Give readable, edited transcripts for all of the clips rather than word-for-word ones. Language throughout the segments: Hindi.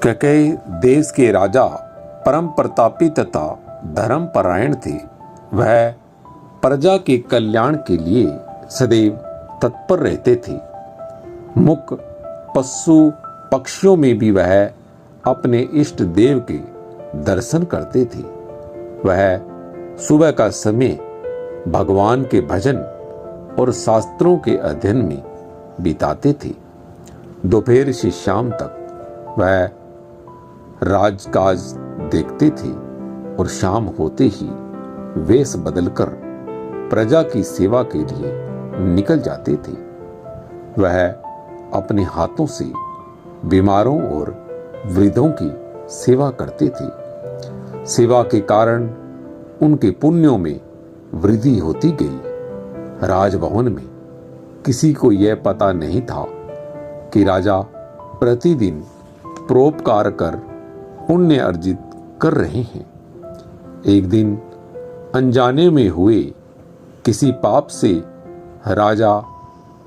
कैकेयी देश के राजा परम प्रतापी तथा धर्म परायण थे। वह प्रजा के कल्याण के लिए सदैव तत्पर रहते थे। मुख पशु पक्षियों में भी वह अपने इष्ट देव के दर्शन करते थे। वह सुबह का समय भगवान के भजन और शास्त्रों के अध्ययन में बिताते थे। दोपहर से शाम तक वह राजकाज देखते थे और शाम होते ही वेश बदलकर प्रजा की सेवा के लिए निकल जाते थे। वह अपने हाथों से बीमारों और वृद्धों की सेवा करते थे। सेवा के कारण उनके पुण्यों में वृद्धि होती गई। राजभवन में किसी को यह पता नहीं था कि राजा प्रतिदिन परोपकार कर पुण्य अर्जित कर रहे हैं। एक दिन अनजाने में हुए किसी पाप से राजा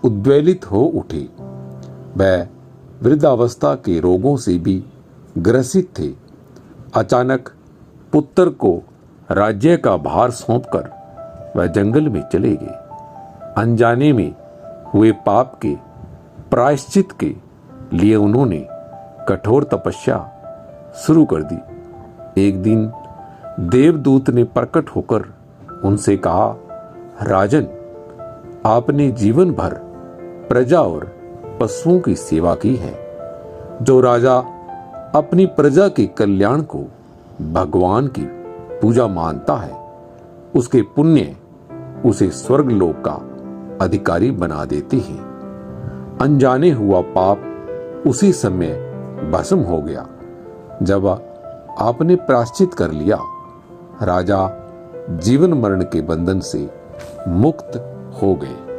उद्वेलित हो उठे। वह वृद्धावस्था के रोगों से भी ग्रसित थे। अचानक पुत्र को राज्य का भार सौंपकर वह जंगल में चले गए। अनजाने में हुए पाप के प्रायश्चित के लिए उन्होंने कठोर तपस्या शुरू कर दी। एक दिन देवदूत ने प्रकट होकर उनसे कहा, राजन, आपने जीवन भर प्रजा और पशुओं की सेवा की है। जो राजा अपनी प्रजा के कल्याण को भगवान की पूजा मानता है, उसके पुण्य उसे स्वर्गलोक का अधिकारी बना देते हैं। अनजाने हुआ पाप उसी समय भस्म हो गया जब आपने प्रायश्चित कर लिया। राजा जीवन मरण के बंधन से मुक्त हो गए।